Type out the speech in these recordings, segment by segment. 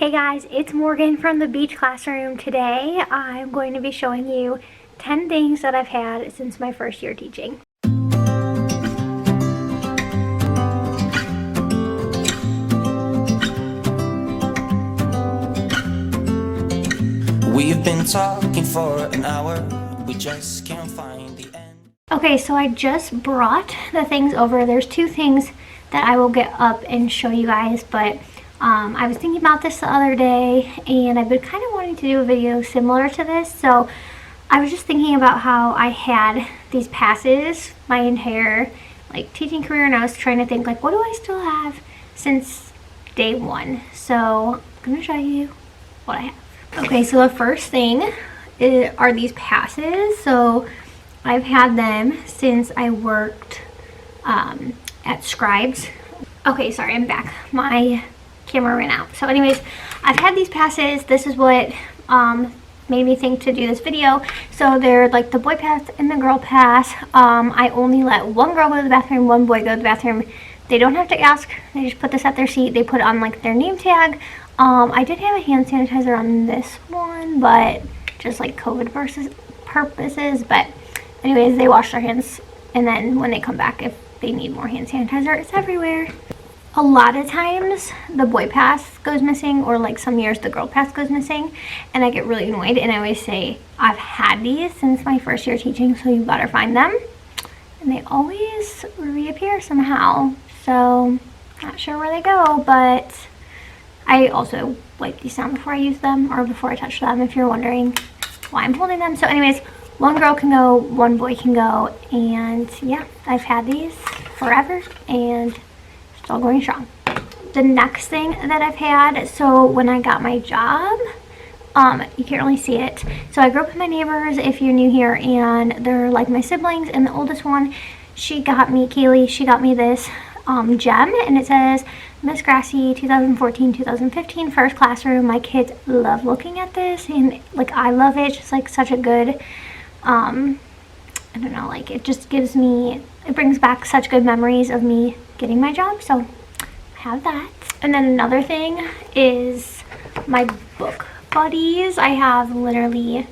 Hey guys, it's Morgan from the beach classroom. Today I'm going to be showing you 10 things that I've had since my first year teaching. We've been talking for an hour, we just can't find the end. Okay, so I just brought the things over. There's two things that I will get up and show you guys, but I was thinking about this the other day and I've been kind of wanting to do a video similar to this. So I was just thinking about how I had these passes my entire teaching career, and I was trying to think what do I still have since day one. So I'm gonna show you what I have. Okay, so the first thing are these passes. So I've had them since I worked at Scribes. Okay, sorry, I'm back. My camera ran out. So anyways, I've had these passes. This is what made me think to do this video. So they're like the boy pass and the girl pass. I only let one girl go to the bathroom, one boy go to the bathroom. They don't have to ask. They just put this at their seat. They put on their name tag. I did have a hand sanitizer on this one, but just COVID purposes. But anyways, they wash their hands, and then when they come back, if they need more hand sanitizer, it's everywhere. A lot of times the boy pass goes missing, or some years the girl pass goes missing, and I get really annoyed, and I always say I've had these since my first year teaching, so you better find them. And they always reappear somehow, so not sure where they go. But I also wipe these down before I use them, or before I touch them, if you're wondering why I'm holding them. So anyways, one girl can go, one boy can go, and yeah, I've had these forever and still going strong. The next thing that I've had, so when I got my job, you can't really see it. So I grew up with my neighbors, if you're new here, and they're like my siblings, and the oldest one, Kaylee, she got me this gem, and it says Miss Grassy 2014-2015 first classroom. My kids love looking at this, and I love it. It's just such a good I don't know, it just gives me, it brings back such good memories of me getting my job, so I have that. And then another thing is my book buddies. I have literally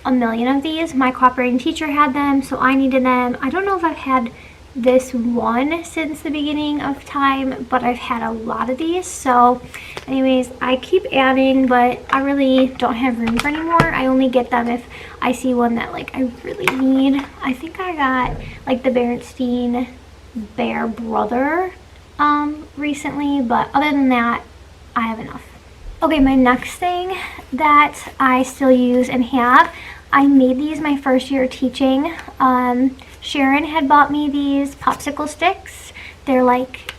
a million of these. My cooperating teacher had them, so I needed them. I don't know if I've had this one since the beginning of time, but I've had a lot of these. So anyways, I keep adding, but I really don't have room for any more. I only get them if I see one that I really need. I think I got the Berenstein Bear Brother recently, but other than that, I have enough. Okay, my next thing that I still use and have, I made these my first year teaching. Sharon had bought me these Popsicle Sticks. They're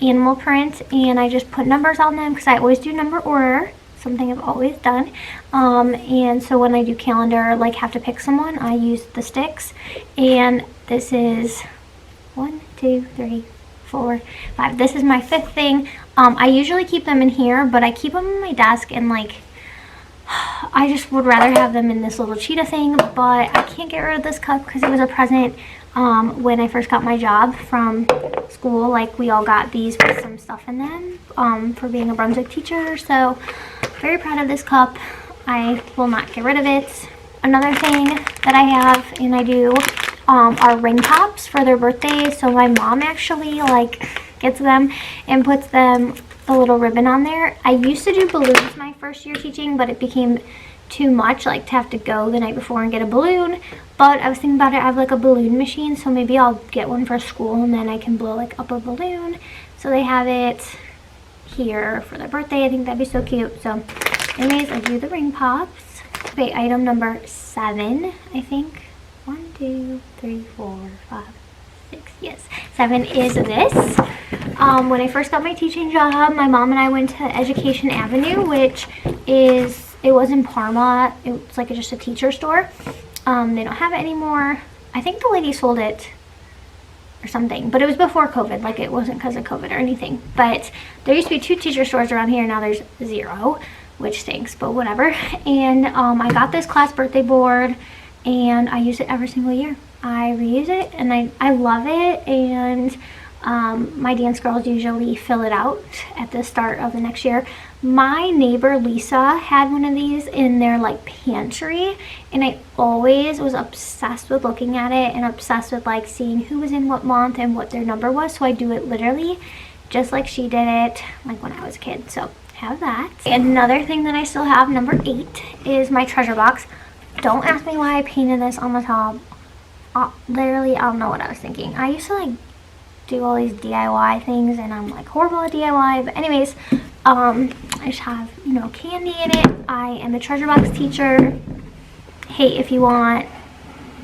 animal print, and I just put numbers on them because I always do number order, something I've always done. And so when I do calendar, have to pick someone, I use the sticks. And this is 1, 2, 3, 4, 5. This is my fifth thing. I usually keep them in here, but I keep them on my desk, and I just would rather have them in this little cheetah thing, but I can't get rid of this cup because it was a present when I first got my job from school. We all got these with some stuff in them for being a Brunswick teacher, so very proud of this cup. I will not get rid of it. Another thing that I have, and I do, are ring pops for their birthdays. So my mom actually gets them and puts them the little ribbon on there. I used to do balloons my first year teaching, but it became too much to have to go the night before and get a balloon. But I was thinking about it. I have a balloon machine, so maybe I'll get one for school, and then I can blow up a balloon. So they have it here for their birthday. I think that'd be so cute. So anyways, I do the ring pops. Okay, item number 7, I think. 1, 2, 3, 4, 5, 6. Yes, 7 is this. When I first got my teaching job, my mom and I went to Education Avenue, which is, it was in Parma. It's just a teacher store. They don't have it anymore. I think the lady sold it or something, but it was before COVID. It wasn't because of COVID or anything. But there used to be 2 teacher stores around here. Now there's 0, which stinks, but whatever. And I got this class birthday board, and I use it every single year. I reuse it, and I love it. And My dance girls usually fill it out at the start of the next year. My neighbor Lisa had one of these in their like pantry, and I always was obsessed with looking at it and obsessed with like seeing who was in what month and what their number was. So I do it literally just like she did it like when I was a kid. So have that. Another thing that I still have, number 8, is my treasure box. Don't ask me why I painted this on the top. Literally, I don't know what I was thinking. I used to like do all these DIY things, and I'm like horrible at DIY. But anyways, I just have, you know, candy in it. I am a treasure box teacher. Hate if you want.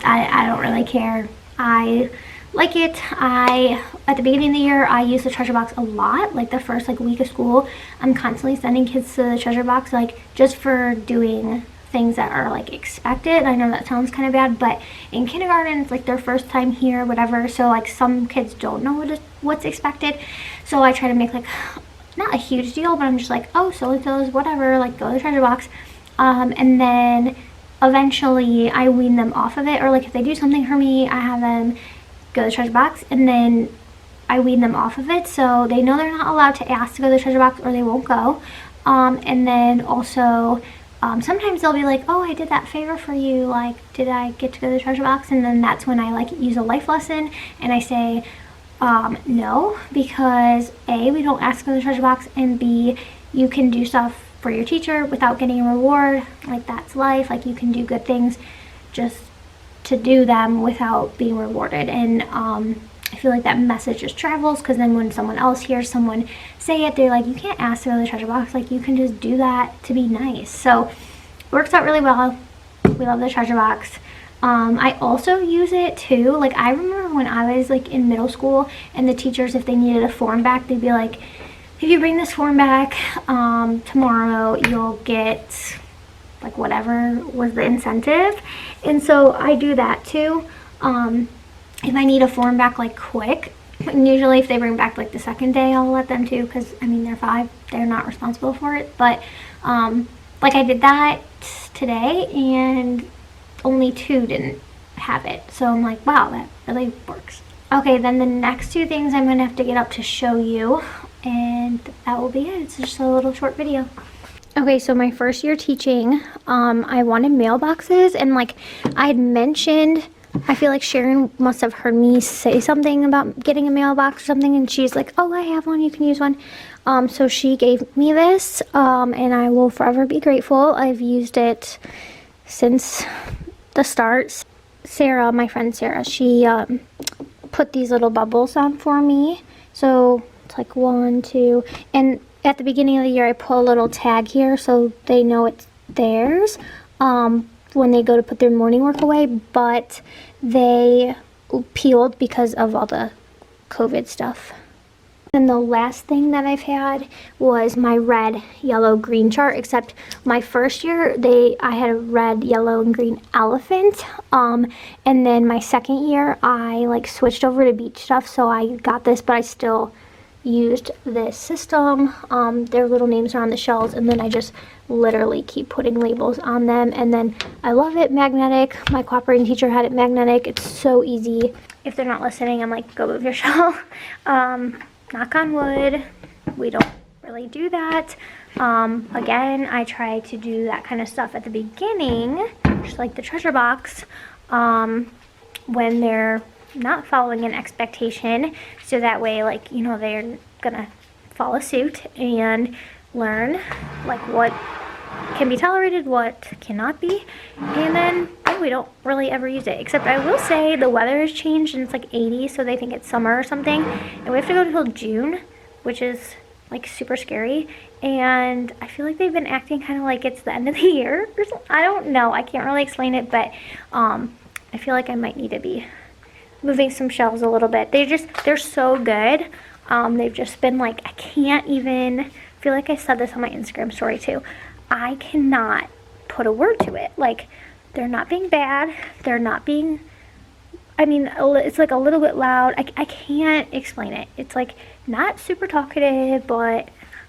I don't really care. I like it. At the beginning of the year, I use the treasure box a lot. Like the first like week of school, I'm constantly sending kids to the treasure box, like just for doing things that are like expected. I know that sounds kind of bad, but in kindergarten it's like their first time here, whatever, so like some kids don't know what's expected. So I try to make like not a huge deal, but I'm just like, oh, so and so's whatever, like go to the treasure box, and then eventually I wean them off of it, or like if they do something for me, I have them go to the treasure box, and then I wean them off of it, so they know they're not allowed to ask to go to the treasure box or they won't go. And then also sometimes they'll be like, oh, I did that favor for you, like did I get to go to the treasure box? And then that's when I like use a life lesson, and I say no, because A, we don't ask to go to the treasure box, and B, you can do stuff for your teacher without getting a reward. Like that's life. Like you can do good things just to do them without being rewarded. And I feel like that message just travels, because then when someone else hears someone say it, they're like, you can't ask to go to the treasure box, like you can just do that to be nice. So it works out really well. We love the treasure box. I also use it too, like I remember when I was like in middle school, and the teachers, if they needed a form back, they'd be like, if you bring this form back tomorrow, you'll get like whatever was the incentive. And so I do that too. If I need a form back like quick, and usually if they bring back like the second day, I'll let them too, because I mean they're 5, they're not responsible for it. But like I did that today, and only 2 didn't have it, so I'm like, wow, that really works. Okay, then the next 2 things I'm gonna have to get up to show you, and that will be it. It's just a little short video. Okay, so my first year teaching, I wanted mailboxes, and like I had mentioned, I feel like Sharon must have heard me say something about getting a mailbox or something, and she's like, oh, I have one, you can use one. So she gave me this, and I will forever be grateful. I've used it since the start. Sarah, my friend Sarah, she put these little bubbles on for me. So it's like 1, 2, and at the beginning of the year I put a little tag here so they know it's theirs when they go to put their morning work away, but they peeled because of all the COVID stuff. And the last thing that I've had was my red, yellow, green chart, except my first year I had a red, yellow, and green elephant, and then my second year I like switched over to beach stuff, so I got this, but I still used this system. Their little names are on the shells, and then I just literally keep putting labels on them. And then I love it magnetic. My cooperating teacher had it magnetic. It's so easy. If they're not listening, I'm like, go move your shell. Knock on wood, we don't really do that. Again, I try to do that kind of stuff at the beginning, just like the treasure box, when they're not following an expectation, so that way, like, you know, they're gonna follow suit and learn like what can be tolerated, what cannot be, and then we don't really ever use it. Except I will say the weather has changed and it's like 80, so they think it's summer or something, and we have to go until June, which is like super scary. And I feel like they've been acting kind of like it's the end of the year or something. I don't know, I can't really explain it, but I feel like I might need to be moving some shelves a little bit. They're so good. They've just been like, I can't even, I feel like I said this on my Instagram story too, I cannot put a word to it. Like, they're not being bad, they're not being, I mean, it's like a little bit loud. I can't explain it. It's like not super talkative, but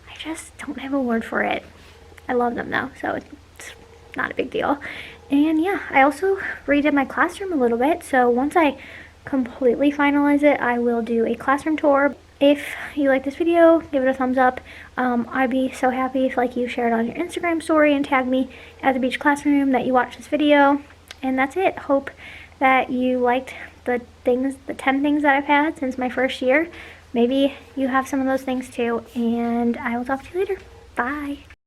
I just don't have a word for it. I love them though, so it's not a big deal. And yeah, I also redid my classroom a little bit, so once I completely finalize it, I will do a classroom tour. If you like this video, give it a thumbs up. I'd be so happy if you share it on your Instagram story and tag me at the beach classroom that you watched this video. And that's it. Hope that you liked the 10 things that I've had since my first year. Maybe you have some of those things too, and I will talk to you later. Bye.